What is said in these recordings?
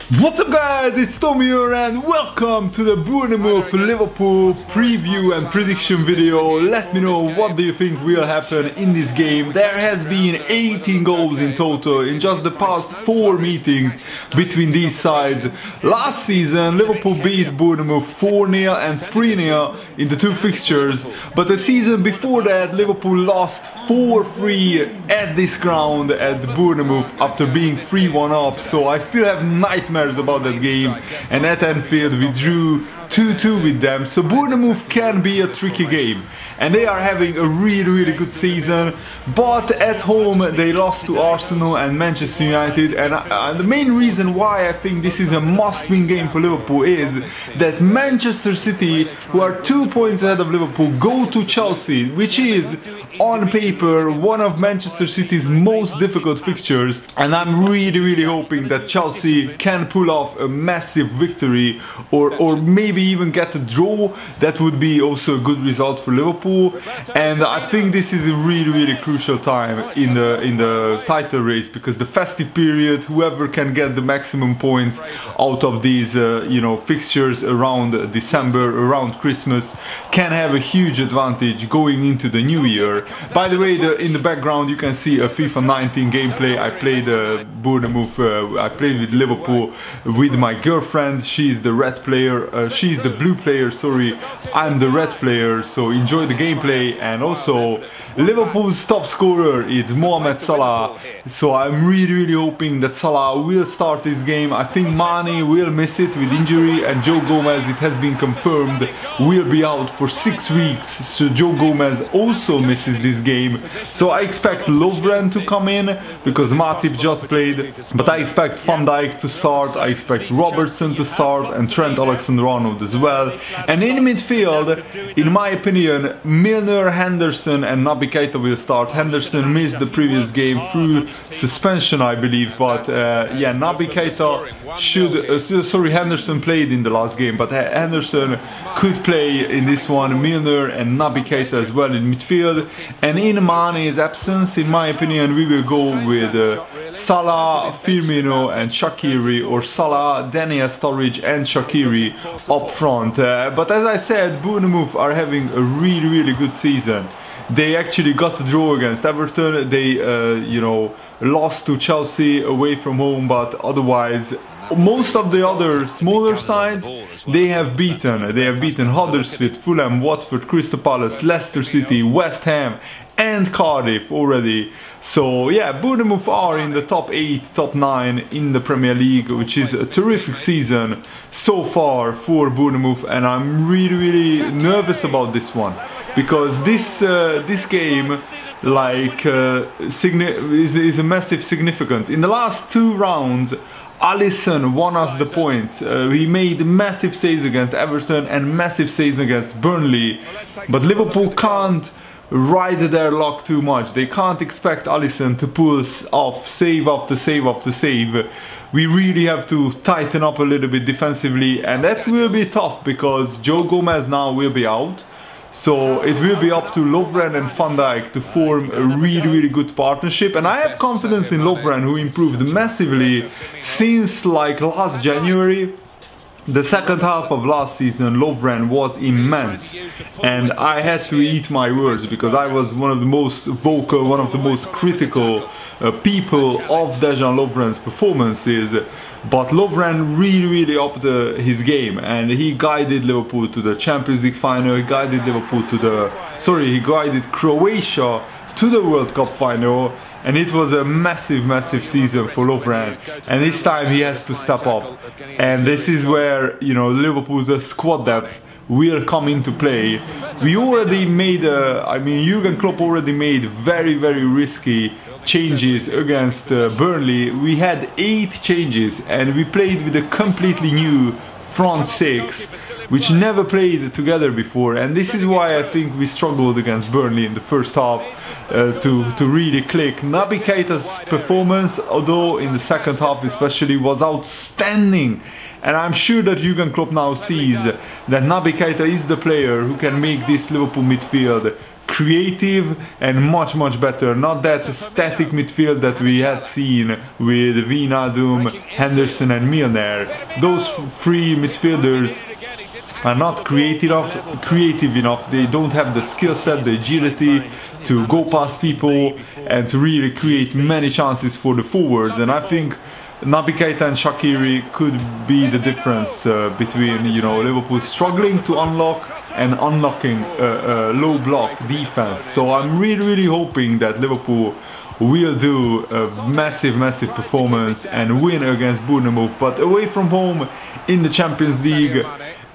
What's up guys, it's Tommy here and welcome to the Bournemouth Liverpool preview and prediction video. Let me know what do you think will happen in this game. There has been 18 goals in total in just the past 4 meetings between these sides. Last season Liverpool beat Bournemouth 4-0 and 3-0 in the 2 fixtures, but the season before that Liverpool lost 4-3 at this ground at Bournemouth after being 3-1 up, so I still have nightmares about that game, and at Anfield we drew 2-2 with them, so Bournemouth can be a tricky game. And they are having a really good season, but at home they lost to Arsenal and Manchester United, and the main reason why I think this is a must-win game for Liverpool is that Manchester City, who are 2 points ahead of Liverpool, go to Chelsea, which is on paper one of Manchester City's most difficult fixtures, and I'm really hoping that Chelsea can pull off a massive victory or maybe even get a draw. That would be also a good result for Liverpool. And I think this is a really crucial time in the title race, because the festive period, whoever can get the maximum points out of these fixtures around December, around Christmas, can have a huge advantage going into the new year. By the way, in the background you can see a FIFA 19 gameplay. I played Bournemouth, I played with Liverpool with my girlfriend. She's the red player, she's the blue player, sorry, I'm the red player, so enjoy the gameplay. And also Liverpool's top scorer is Mohamed Salah, so I'm really hoping that Salah will start this game. I think Mane will miss it with injury, and Joe Gomez, it has been confirmed, will be out for 6 weeks, so Joe Gomez also misses this game. So I expect Lovren to come in because Matip just played, but I expect Van Dijk to start, I expect Robertson to start, and Trent Alexander-Arnold as well. And in midfield, in my opinion, Milner, Henderson and Naby Keita will start. Henderson missed the previous game through suspension, I believe, but yeah, Naby Keita should, sorry, Henderson played in the last game, but Henderson could play in this one. Milner and Naby Keita as well in midfield. And in Mane's absence, in my opinion, we will go with Salah, Firmino and Shaqiri, or Salah, Daniel Sturridge and Shaqiri up front. But as I said, Bournemouth are having a really good season. They actually got a draw against Everton. They lost to Chelsea away from home, but otherwise most of the other smaller sides they have beaten. They have beaten Huddersfield, Fulham, Watford, Crystal Palace, Leicester City, West Ham and Cardiff already. So yeah, Bournemouth are in the top 8, top 9 in the Premier League, which is a terrific season so far for Bournemouth, and I'm really nervous about this one, because this game is a massive significance. In the last 2 rounds Alisson won us the points. He made massive saves against Everton and massive saves against Burnley, but Liverpool can't ride their luck too much. They can't expect Alisson to pull off save after save after save. We really have to tighten up a little bit defensively, and that will be tough because Joe Gomez now will be out. So it will be up to Lovren and Van Dijk to form a really good partnership, and I have confidence in Lovren, who improved massively since like last January. The second half of last season Lovren was immense, and I had to eat my words because I was one of the most vocal, one of the most critical people of Dejan Lovren's performances. But Lovren really upped his game, and he guided Liverpool to the Champions League final. He guided he guided Croatia to the World Cup final, and it was a massive season for Lovren. And this time he has to step up, and this is where Liverpool's squad depth will come into play. We already made Jurgen Klopp already made very risky changes against Burnley. We had 8 changes, and we played with a completely new front 6, which never played together before, and this is why I think we struggled against Burnley in the first half to really click. Naby Keita's performance, although in the second half especially, was outstanding, and I'm sure that Jurgen Klopp now sees that Naby Keita is the player who can make this Liverpool midfield creative and much better. Not that static midfield that we had seen with Wijnaldum, Henderson and Milner. Those three midfielders are not creative enough. They don't have the skill set, the agility to go past people and to really create many chances for the forwards. And I think Naby Keita and Shaqiri could be the difference between, you know, Liverpool struggling to unlock and unlocking low block defense. So I'm really hoping that Liverpool will do a massive performance and win against Bournemouth. But away from home in the Champions League,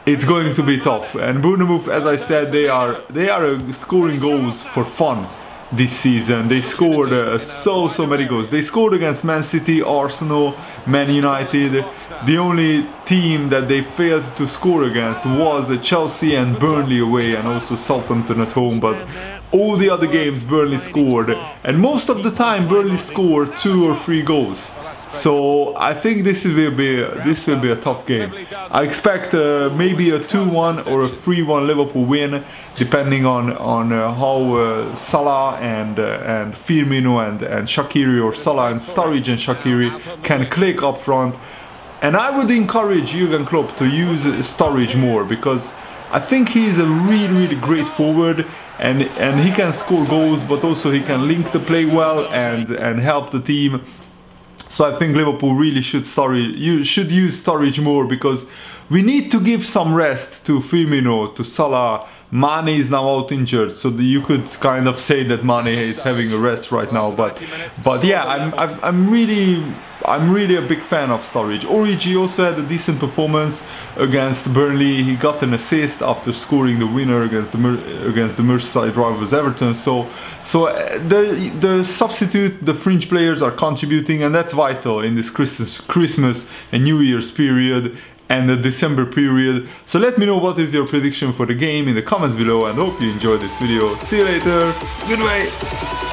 it's going to be tough. And Bournemouth, as I said, they are scoring goals for fun this season. They scored so many goals. They scored against Man City, Arsenal, Man United. The only team that they failed to score against was Chelsea and Burnley away, and also Southampton at home. But all the other games Burnley scored, and most of the time Burnley scored 2 or 3 goals. So I think this will be a tough game. I expect maybe a 2-1 or a 3-1 Liverpool win, depending on how Salah and Firmino and Shaqiri, or Salah and Sturridge and Shaqiri can click up front. And I would encourage Jurgen Klopp to use Sturridge more, because I think he's a really great forward, and he can score goals, but also he can link the play well and help the team. So I think Liverpool really should use Sturridge more, because we need to give some rest to Firmino, to Salah. Mane is now out injured, so you could kind of say that Mane is having a rest right now. But yeah, I'm really a big fan of Sturridge. Origi also had a decent performance against Burnley. He got an assist after scoring the winner against the Merseyside rivals Everton. So the substitute, the fringe players are contributing, and that's vital in this Christmas and New Year's period and the December period. So let me know what is your prediction for the game in the comments below, and hope you enjoyed this video. See you later. Goodbye.